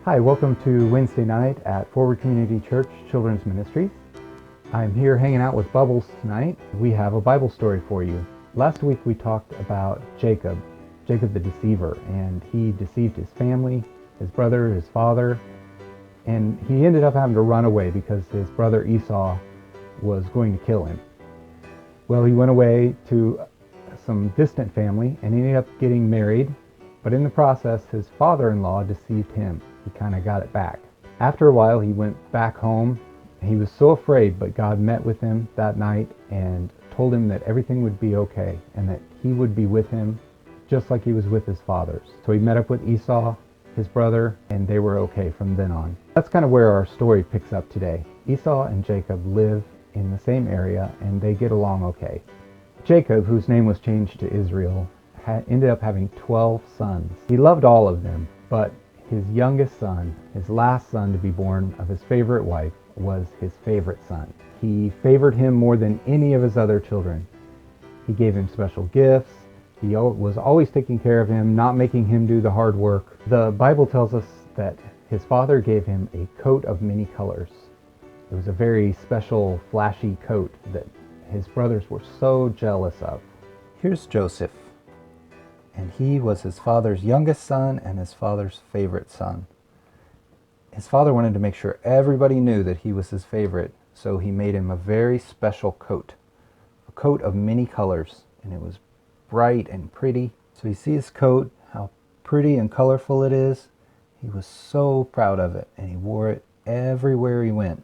Hi, welcome to Wednesday night at Forward Community Church Children's Ministries. I'm here hanging out with Bubbles tonight. We have a Bible story for you. Last week we talked about Jacob the deceiver, and he deceived his family, his brother, his father, and he ended up having to run away because his brother Esau was going to kill him. Well, he went away to some distant family and he ended up getting married, but in the process his father-in-law deceived him. He kind of got it back. After a while, he went back home. He was so afraid, but God met with him that night and told him that everything would be okay and that he would be with him just like he was with his fathers. So he met up with Esau, his brother, and they were okay from then on. That's kind of where our story picks up today. Esau and Jacob live in the same area and they get along okay. Jacob, whose name was changed to Israel, ended up having 12 sons. He loved all of them, but his youngest son, his last son to be born of his favorite wife, was his favorite son. He favored him more than any of his other children. He gave him special gifts. He was always taking care of him, not making him do the hard work. The Bible tells us that his father gave him a coat of many colors. It was a very special, flashy coat that his brothers were so jealous of. Here's Joseph. And he was his father's youngest son and his father's favorite son. His father wanted to make sure everybody knew that he was his favorite, so he made him a very special coat. A coat of many colors, and it was bright and pretty. So you see his coat, how pretty and colorful it is. He was so proud of it, and he wore it everywhere he went.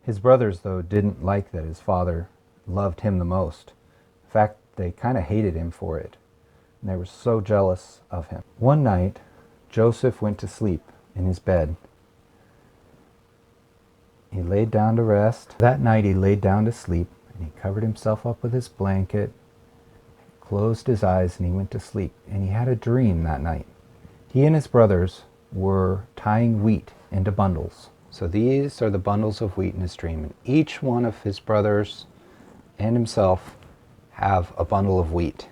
His brothers, though, didn't like that his father loved him the most. In fact, they kind of hated him for it. And they were so jealous of him. One night, Joseph went to sleep in his bed. He laid down to rest. That night he laid down to sleep, and he covered himself up with his blanket, closed his eyes, and he went to sleep. And he had a dream that night. He and his brothers were tying wheat into bundles. So these are the bundles of wheat in his dream. And each one of his brothers and himself have a bundle of wheat.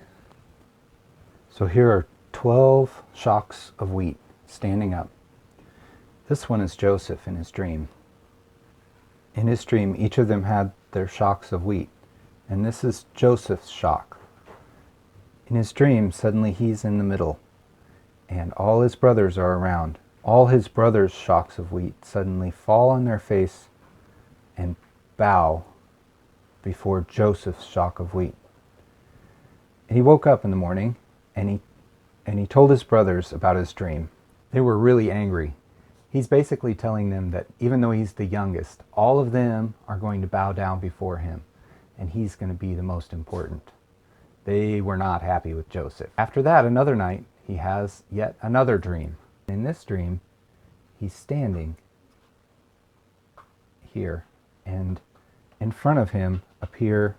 So here are 12 shocks of wheat standing up. This one is Joseph in his dream. In his dream, each of them had their shocks of wheat. And this is Joseph's shock. In his dream, suddenly he's in the middle. And all his brothers are around. All his brothers' shocks of wheat suddenly fall on their face and bow before Joseph's shock of wheat. And he woke up in the morning and he told his brothers about his dream. They were really angry. He's basically telling them that even though he's the youngest, all of them are going to bow down before him, and he's going to be the most important. They were not happy with Joseph. After that, another night, he has yet another dream. In this dream, he's standing here, and in front of him appear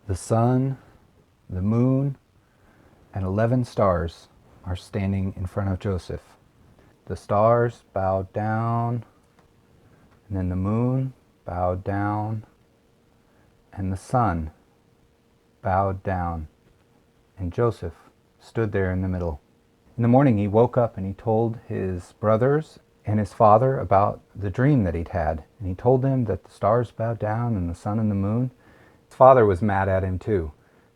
the sun, the moon, and 11 stars are standing in front of Joseph. The stars bowed down, and then the moon bowed down, and the sun bowed down, and Joseph stood there in the middle. In the morning he woke up and he told his brothers and his father about the dream that he'd had, and he told them that the stars bowed down and the sun and the moon. His father was mad at him too.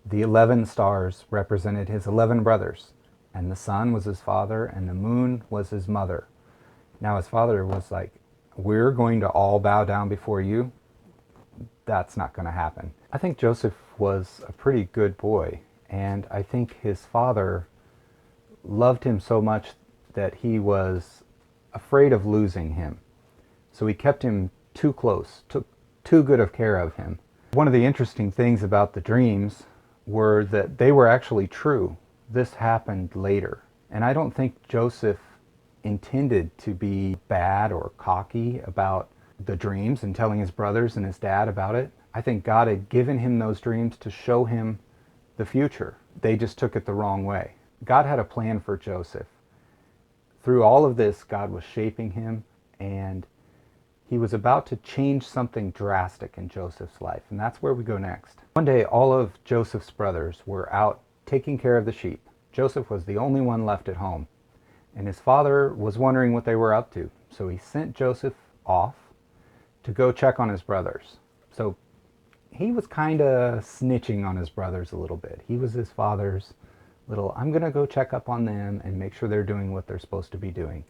The 11 stars represented his 11 brothers, and the sun was his father, and the moon was his mother. Now his father was like, we're going to all bow down before you? That's not going to happen. I think Joseph was a pretty good boy, and I think his father loved him so much that he was afraid of losing him. So he kept him too close, took too good of care of him. One of the interesting things about the dreams were that they were actually true. This happened later. And I don't think Joseph intended to be bad or cocky about the dreams and telling his brothers and his dad about it. I think God had given him those dreams to show him the future. They just took it the wrong way. God had a plan for Joseph. Through all of this, God was shaping him, and he was about to change something drastic in Joseph's life, and that's where we go next. One day, all of Joseph's brothers were out taking care of the sheep. Joseph was the only one left at home, And his father was wondering what they were up to. So he sent Joseph off to go check on his brothers. So he was kind of snitching on his brothers a little bit. He was his father's little, I'm going to go check up on them and make sure they're doing what they're supposed to be doing.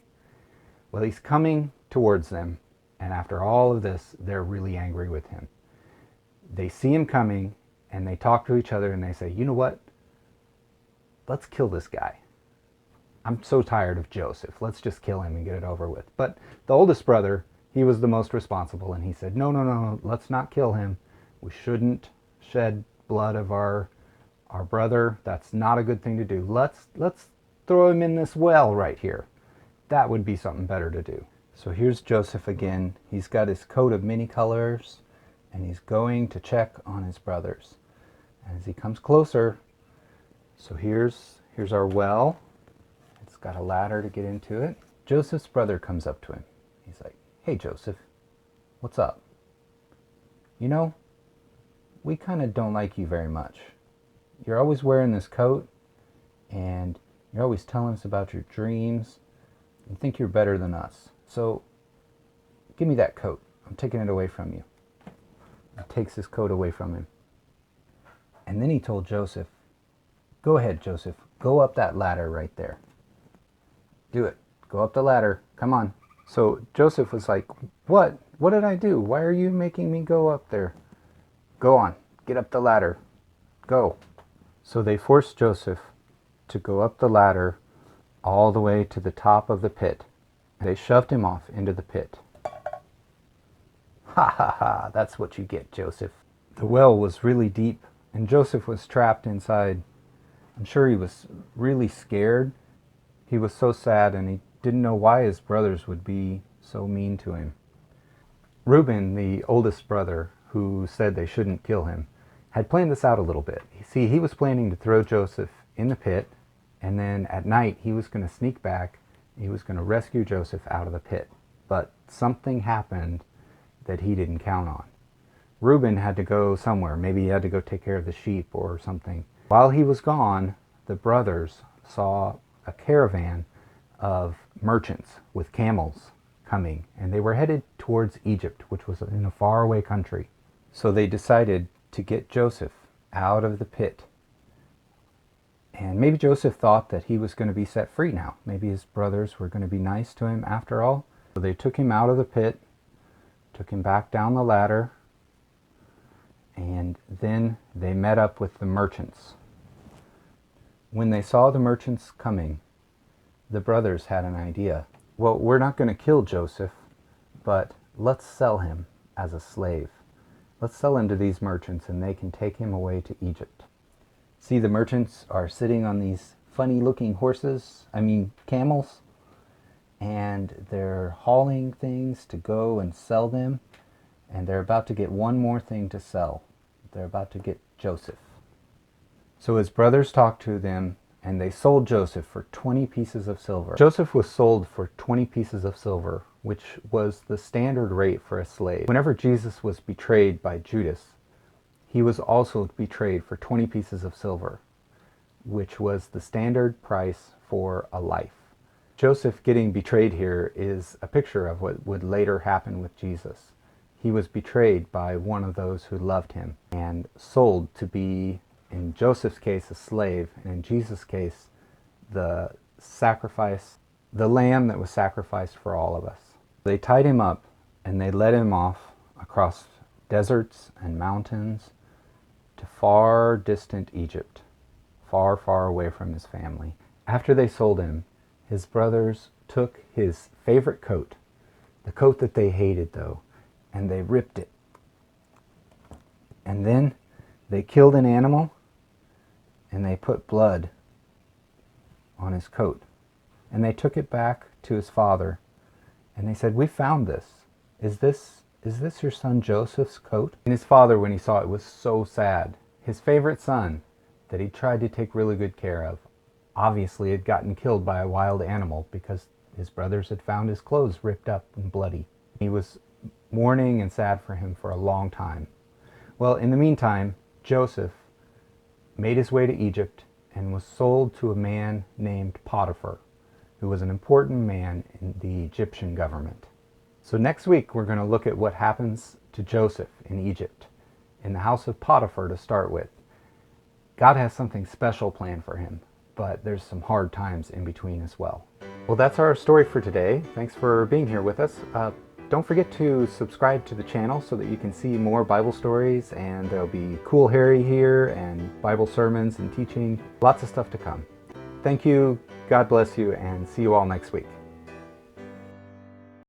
Well, he's coming towards them, and after all of this, they're really angry with him. They see him coming, and they talk to each other, and they say, you know what? Let's kill this guy. I'm so tired of Joseph. Let's just kill him and get it over with. But the oldest brother, he was the most responsible, and he said, no, no, no, let's not kill him. We shouldn't shed blood of our brother. That's not a good thing to do. Let's throw him in this well right here. That would be something better to do. So here's Joseph again. He's got his coat of many colors, and he's going to check on his brothers. And as he comes closer, so here's our well. It's got a ladder to get into it. Joseph's brother comes up to him. He's like, hey Joseph, what's up? You know, we kind of don't like you very much. You're always wearing this coat, and you're always telling us about your dreams. You think you're better than us. So give me that coat. I'm taking it away from you. He takes his coat away from him. And then he told Joseph, go ahead, Joseph. Go up that ladder right there. Do it. Go up the ladder. Come on. So Joseph was like, what? What did I do? Why are you making me go up there? Go on. Get up the ladder. Go. So they forced Joseph to go up the ladder all the way to the top of the pit. They shoved him off into the pit. Ha ha ha, that's what you get, Joseph. The well was really deep, and Joseph was trapped inside. I'm sure he was really scared. He was so sad, and he didn't know why his brothers would be so mean to him. Reuben, the oldest brother, who said they shouldn't kill him, had planned this out a little bit. See, he was planning to throw Joseph in the pit, and then at night he was going to sneak back. He was going to rescue Joseph out of the pit. But something happened that he didn't count on. Reuben had to go somewhere. Maybe he had to go take care of the sheep or something. While he was gone, the brothers saw a caravan of merchants with camels coming, and they were headed towards Egypt, which was in a faraway country. So they decided to get Joseph out of the pit. And maybe Joseph thought that he was going to be set free now. Maybe his brothers were going to be nice to him after all. So they took him out of the pit, took him back down the ladder, and then they met up with the merchants. When they saw the merchants coming, the brothers had an idea. Well, we're not going to kill Joseph, but let's sell him as a slave. Let's sell him to these merchants, and they can take him away to Egypt. See, the merchants are sitting on these funny-looking camels, and they're hauling things to go and sell them, and they're about to get one more thing to sell. They're about to get Joseph. So his brothers talked to them, and they sold Joseph for 20 pieces of silver. Joseph was sold for 20 pieces of silver, which was the standard rate for a slave. Whenever Jesus was betrayed by Judas, he was also betrayed for 20 pieces of silver, which was the standard price for a life. Joseph getting betrayed here is a picture of what would later happen with Jesus. He was betrayed by one of those who loved him and sold to be, in Joseph's case, a slave, and in Jesus' case, the sacrifice, the lamb that was sacrificed for all of us. They tied him up and they led him off across deserts and mountains to far distant Egypt, far, far away from his family. After they sold him, his brothers took his favorite coat, the coat that they hated though, and they ripped it. And then they killed an animal and they put blood on his coat. And they took it back to his father and they said, we found this. Is this your son Joseph's coat? And his father, when he saw it, was so sad. His favorite son that he tried to take really good care of, obviously had gotten killed by a wild animal because his brothers had found his clothes ripped up and bloody. He was mourning and sad for him for a long time. Well, in the meantime, Joseph made his way to Egypt and was sold to a man named Potiphar. who was an important man in the Egyptian government. So next week we're going to look at what happens to Joseph in Egypt, in the house of Potiphar to start with. God has something special planned for him, but there's some hard times in between as well. Well, that's our story for today. Thanks for being here with us. Don't forget to subscribe to the channel so that you can see more Bible stories, and there'll be Cool Harry here and Bible sermons and teaching. Lots of stuff to come. Thank you, God bless you, and see you all next week.